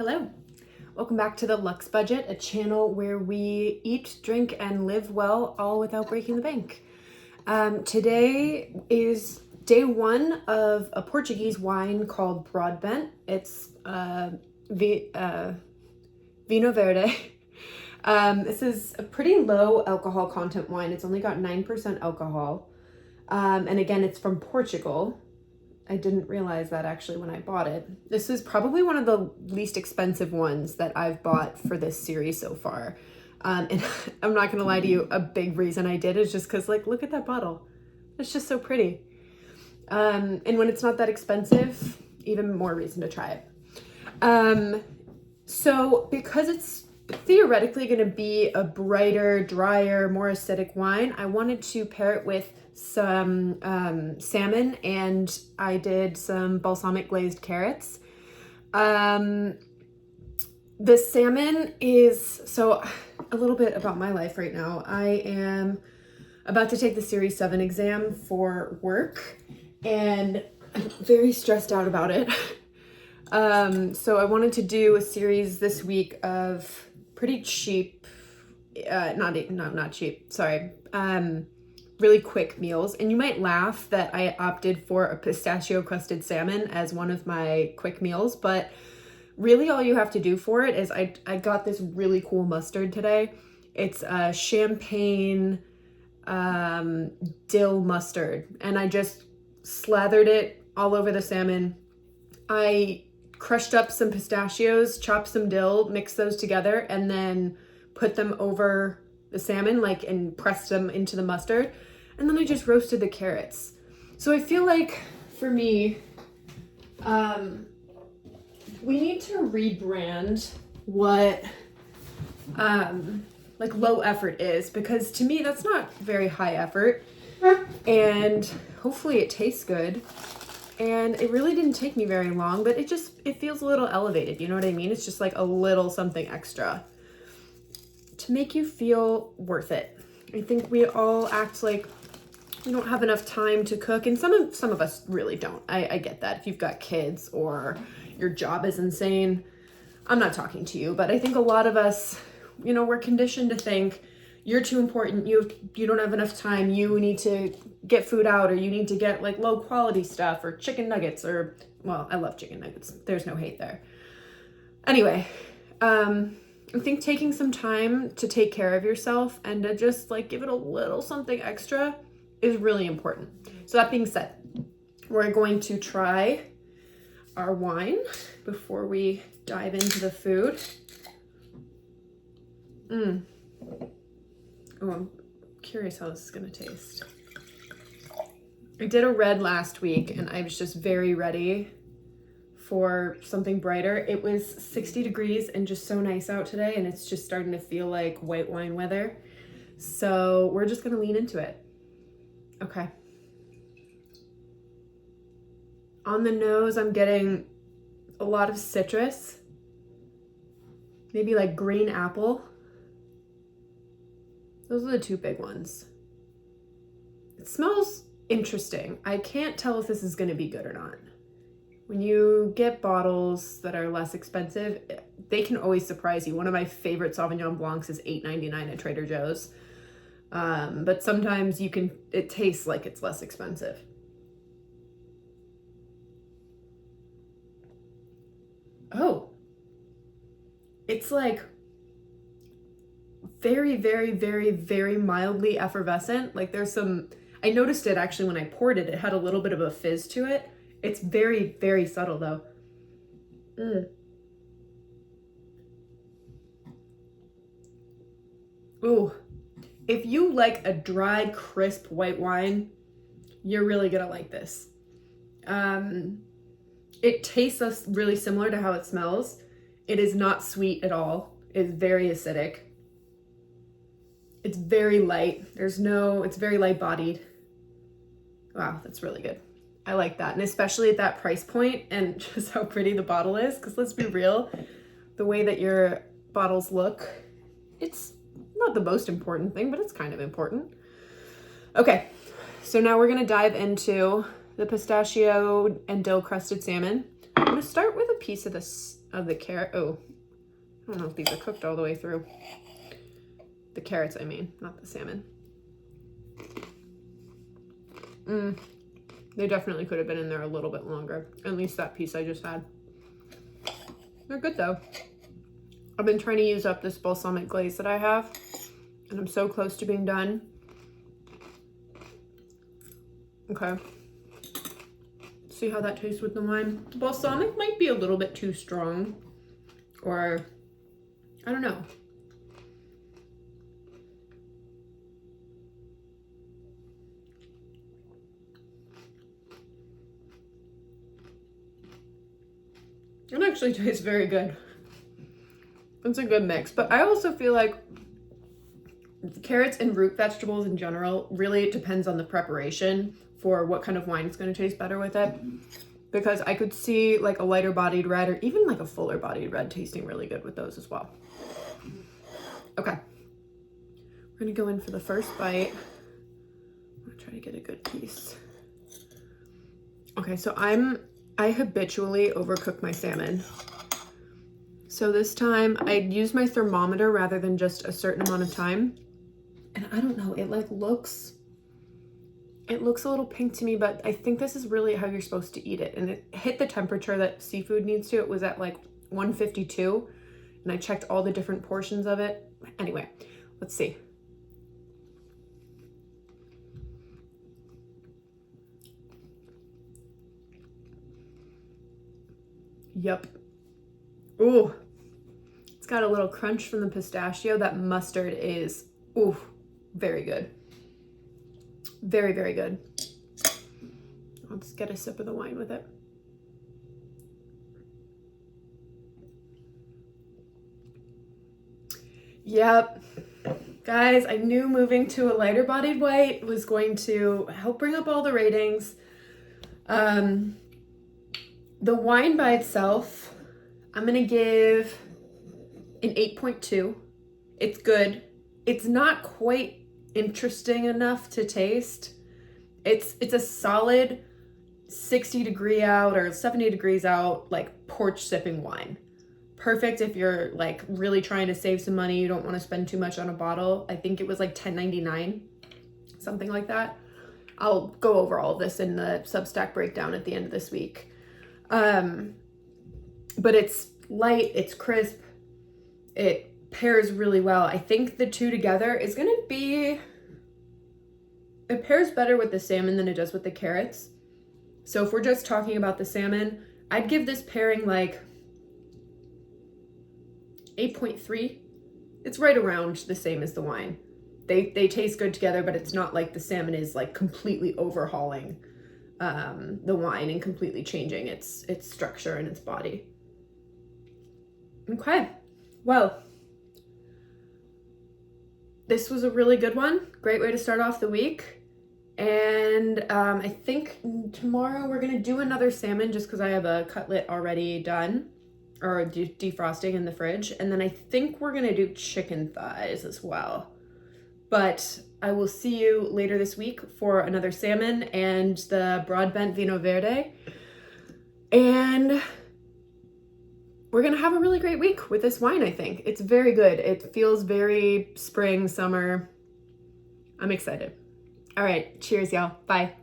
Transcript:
Hello, welcome back to the Lux Budget, a channel where we eat, drink, and live well, all without breaking the bank. Today is day one of a Portuguese wine called Broadbent. It's Vinho Verde. This is a pretty low alcohol content wine. It's only got 9% alcohol. And again, it's from Portugal. I didn't realize that actually when I bought it. This is probably one of the least expensive ones that I've bought for this series so far. And I'm not gonna lie to you, a big reason I did is just because, like, look at that bottle. It's just so pretty. And when it's not that expensive, even more reason to try it. So because it's theoretically gonna be a brighter, drier, more acidic wine, I wanted to pair it with some salmon, and I did some balsamic glazed carrots. The salmon is, so a little bit about my life right now. I am about to take the Series 7 exam for work, and I'm very stressed out about it. So I wanted to do a series this week of pretty cheap, not cheap, sorry, really quick meals. And you might laugh that I opted for a pistachio crusted salmon as one of my quick meals, but really all you have to do for it is I got this really cool mustard today. It's a champagne dill mustard, and I just slathered it all over the salmon. I crushed up some pistachios, chopped some dill, mixed those together, and then put them over the salmon, and pressed them into the mustard. And then I just roasted the carrots. So I feel like for me, we need to rebrand what low effort is, because to me that's not very high effort, and hopefully it tastes good. And it really didn't take me very long, but it feels a little elevated, you know what I mean? It's just like a little something extra to make you feel worth it. I think we all act like we don't have enough time to cook, and some of us really don't. I get that. If you've got kids or your job is insane, I'm not talking to you, but I think a lot of us, we're conditioned to think you're too important, you don't have enough time, you need to get food out, or you need to get low quality stuff, or chicken nuggets, or, well, I love chicken nuggets. There's no hate there. Anyway, I think taking some time to take care of yourself and to just give it a little something extra is really important. So that being said, we're going to try our wine before we dive into the food. Oh, I'm curious how this is gonna taste. I did a red last week and I was just very ready for something brighter. It was 60 degrees and just so nice out today, and it's just starting to feel like white wine weather. So we're just gonna lean into it. Okay. On the nose, I'm getting a lot of citrus, maybe like green apple. Those are the two big ones. It smells interesting. I can't tell if this is gonna be good or not. When you get bottles that are less expensive, they can always surprise you. One of my favorite Sauvignon Blancs is $8.99 at Trader Joe's. But sometimes it tastes like it's less expensive. Oh, it's like very, very, very, very mildly effervescent. I noticed it actually when I poured it. It had a little bit of a fizz to it. It's very, very subtle though. Ooh. If you like a dry, crisp white wine, you're really gonna like this. It tastes really similar to how it smells. It is not sweet at all. It's very acidic. It's very light. It's very light bodied. Wow, that's really good. I like that. And especially at that price point and just how pretty the bottle is, because let's be real, the way that your bottles look, it's not the most important thing, but it's kind of important. Okay, so now we're gonna dive into the pistachio and dill crusted salmon. I'm gonna start with a piece of the carrot. Oh, I don't know if these are cooked all the way through. The carrots, I mean, not the salmon. They definitely could have been in there a little bit longer. At least that piece I just had. They're good though. I've been trying to use up this balsamic glaze that I have, and I'm so close to being done. Okay. See how that tastes with the wine. The balsamic might be a little bit too strong, or I don't know. It actually tastes very good. It's a good mix, but I also feel like carrots and root vegetables in general, really it depends on the preparation for what kind of wine is going to taste better with it. Because I could see like a lighter bodied red or even like a fuller bodied red tasting really good with those as well. Okay. We're going to go in for the first bite. I'm going to try to get a good piece. Okay, so I habitually overcook my salmon. So this time I used my thermometer rather than just a certain amount of time. And I don't know, it looks a little pink to me, but I think this is really how you're supposed to eat it. And it hit the temperature that seafood needs to. It was at like 152, and I checked all the different portions of it. Anyway, let's see. Yep. Ooh, it's got a little crunch from the pistachio. That mustard is, ooh, very good. Very, very good. I'll just get a sip of the wine with it. Yep. Guys, I knew moving to a lighter bodied white was going to help bring up all the ratings. The wine by itself, I'm gonna give an 8.2. It's good. It's not quite interesting enough to taste. It's a solid 60 degree out or 70 degrees out, like porch sipping wine. Perfect if you're like really trying to save some money, you don't want to spend too much on a bottle. I think it was like $10.99, something like that. I'll go over all of this in the Substack breakdown at the end of this week. But it's light, it's crisp, it pairs really well. I think the two together is gonna be, it pairs better with the salmon than it does with the carrots. So if we're just talking about the salmon, I'd give this pairing like 8.3. It's right around the same as the wine. They taste good together, but it's not like the salmon is like completely overhauling the wine and completely changing its structure and its body. Okay, well, this was a really good one. Great way to start off the week. And I think tomorrow we're gonna do another salmon just because I have a cutlet already done or defrosting in the fridge. And then I think we're gonna do chicken thighs as well. But I will see you later this week for another salmon and the Broadbent Vinho Verde. And we're gonna have a really great week with this wine, I think. It's very good. It feels very spring, summer. I'm excited. All right, cheers, y'all. Bye.